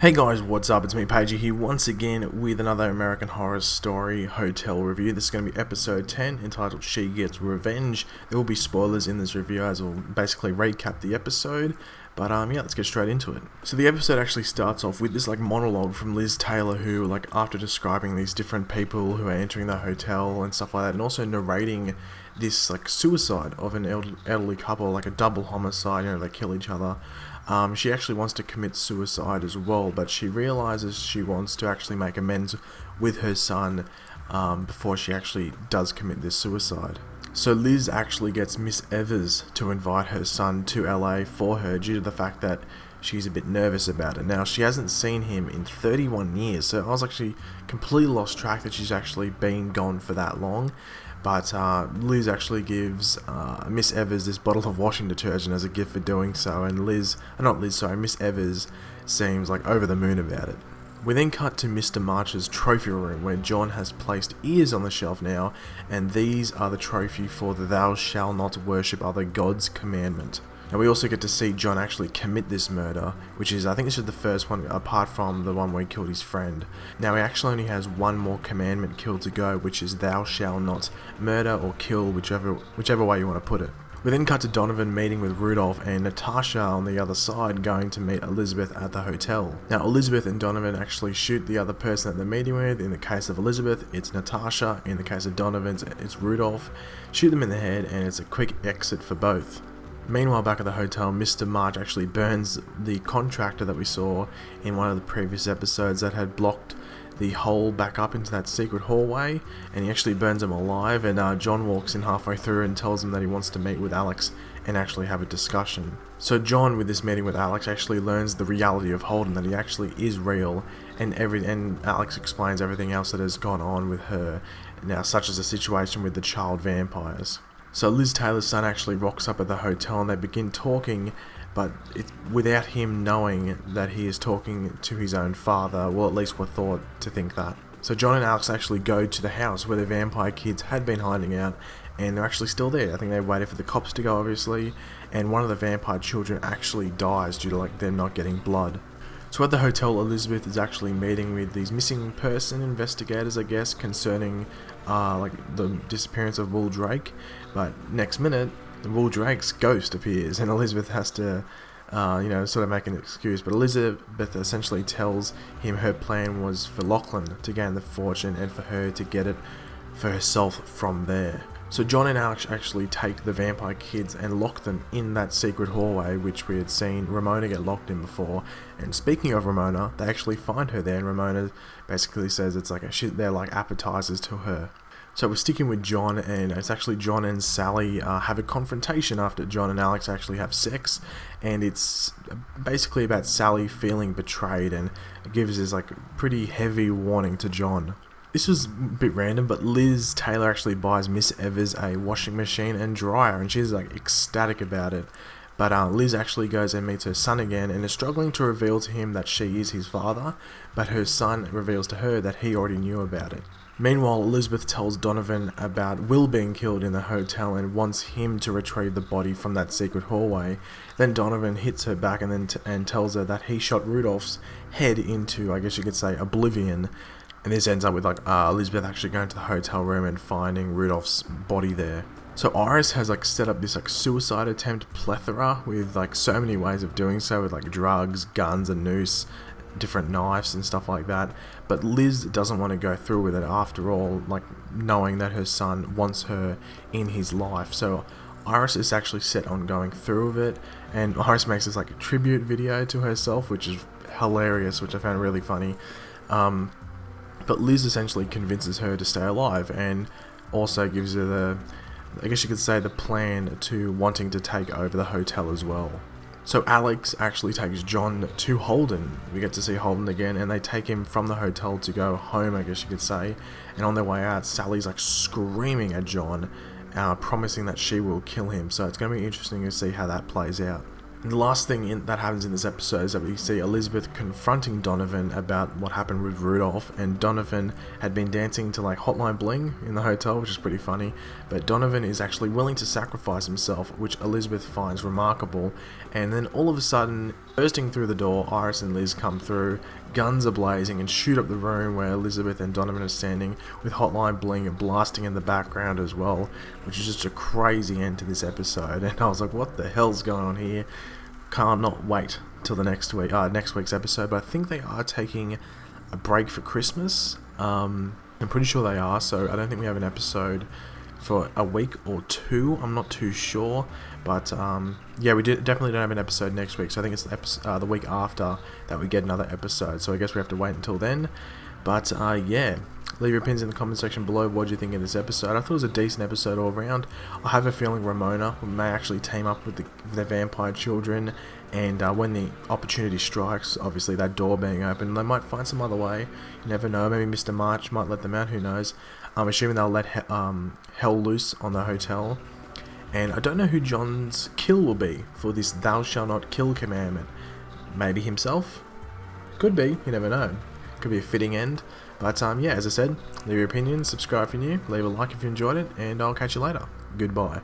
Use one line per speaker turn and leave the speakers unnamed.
Hey guys, what's up? It's me, Pagey, here once again with another American Horror Story hotel review. This is going to be episode 10, entitled She Gets Revenge. There will be spoilers in this review as we'll basically recap the episode. But yeah, let's get straight into it. So the episode actually starts off with this monologue from Liz Taylor, who after describing these different people who are entering the hotel and stuff like that, and also narrating this suicide of an elderly couple, like a double homicide, they kill each other. She actually wants to commit suicide as well, but she realizes she wants to actually make amends with her son before she actually does commit this suicide. So Liz actually gets Miss Evers to invite her son to LA for her due to the fact that she's a bit nervous about it. Now, she hasn't seen him in 31 years, so I was actually completely lost track that she's actually been gone for that long. But Liz actually gives Miss Evers this bottle of washing detergent as a gift for doing so, and Miss Evers seems over the moon about it. We then cut to Mr. March's trophy room, where John has placed ears on the shelf now, and these are the trophy for the "Thou shalt not worship other gods" commandment. Now we also get to see John actually commit this murder, which is, I think this is the first one, apart from the one where he killed his friend. Now he actually only has one more commandment kill to go, which is "Thou shalt not murder or kill," whichever way you want to put it. We then cut to Donovan meeting with Rudolph and Natasha on the other side going to meet Elizabeth at the hotel. Now Elizabeth and Donovan actually shoot the other person that they're meeting with. In the case of Elizabeth, it's Natasha. In the case of Donovan, it's Rudolph. Shoot them in the head and it's a quick exit for both. Meanwhile, back at the hotel, Mr. March actually burns the contractor that we saw in one of the previous episodes that had blocked the hole back up into that secret hallway, and he actually burns him alive, and John walks in halfway through and tells him that he wants to meet with Alex and actually have a discussion. So John, with this meeting with Alex, actually learns the reality of Holden, that he actually is real, and Alex explains everything else that has gone on with her, now such as the situation with the child vampires. So Liz Taylor's son actually rocks up at the hotel and they begin talking, but it's without him knowing that he is talking to his own father. Well, at least we're thought to think that. So John and Alex actually go to the house where the vampire kids had been hiding out, and they're actually still there. I think they waited for the cops to go, obviously, and one of the vampire children actually dies due to them not getting blood. So at the hotel, Elizabeth is actually meeting with these missing person investigators, I guess, concerning the disappearance of Will Drake. But next minute, Will Drake's ghost appears, and Elizabeth has to, sort of make an excuse. But Elizabeth essentially tells him her plan was for Lachlan to gain the fortune and for her to get it for herself from there. So John and Alex actually take the vampire kids and lock them in that secret hallway, which we had seen Ramona get locked in before. And speaking of Ramona, they actually find her there, and Ramona basically says it's they're like appetizers to her. So we're sticking with John, and it's actually John and Sally have a confrontation after John and Alex actually have sex, and it's basically about Sally feeling betrayed, and it gives this pretty heavy warning to John. This was a bit random, but Liz Taylor actually buys Miss Evers a washing machine and dryer, and she's ecstatic about it. But Liz actually goes and meets her son again and is struggling to reveal to him that she is his father, but her son reveals to her that he already knew about it. Meanwhile, Elizabeth tells Donovan about Will being killed in the hotel and wants him to retrieve the body from that secret hallway. Then Donovan hits her back and tells her that he shot Rudolph's head into, I guess you could say, oblivion. And this ends up with Elizabeth actually going to the hotel room and finding Rudolph's body there. So Iris has set up this suicide attempt plethora with so many ways of doing so, with drugs, guns, a noose, different knives and stuff like that. But Liz doesn't want to go through with it after all, knowing that her son wants her in his life. So Iris is actually set on going through with it, and Iris makes this a tribute video to herself, which is hilarious, which I found really funny. But Liz essentially convinces her to stay alive and also gives her I guess you could say, the plan to wanting to take over the hotel as well. So Alex actually takes John to Holden. We get to see Holden again, and they take him from the hotel to go home, I guess you could say. And on their way out, Sally's screaming at John, promising that she will kill him. So it's going to be interesting to see how that plays out. And the last thing that happens in this episode is that we see Elizabeth confronting Donovan about what happened with Rudolph, and Donovan had been dancing to Hotline Bling in the hotel, which is pretty funny, but Donovan is actually willing to sacrifice himself, which Elizabeth finds remarkable. And then all of a sudden, Bursting through the door, Iris and Liz come through, guns are blazing, and shoot up the room where Elizabeth and Donovan are standing, with Hotline Bling blasting in the background as well, which is just a crazy end to this episode. And I was like, what the hell's going on here? Can't not wait till the next week's episode. But I think they are taking a break for Christmas. I'm pretty sure they are, so I don't think we have an episode for a week or two. I'm not too sure, but yeah, we definitely don't have an episode next week, so I think it's the week after that we get another episode, so I guess we have to wait until then. But yeah, leave your opinions in the comment section below. What do you think of this episode? I thought it was a decent episode all around. I have a feeling Ramona may actually team up with the vampire children, and when the opportunity strikes, obviously that door being open, they might find some other way. You never know, maybe Mr. March might let them out, who knows. I'm assuming they'll let hell loose on the hotel. And I don't know who John's kill will be for this thou shalt not kill commandment. Maybe himself? Could be, you never know. Could be a fitting end. But yeah, as I said, leave your opinions, subscribe if you're new, leave a like if you enjoyed it, and I'll catch you later. Goodbye.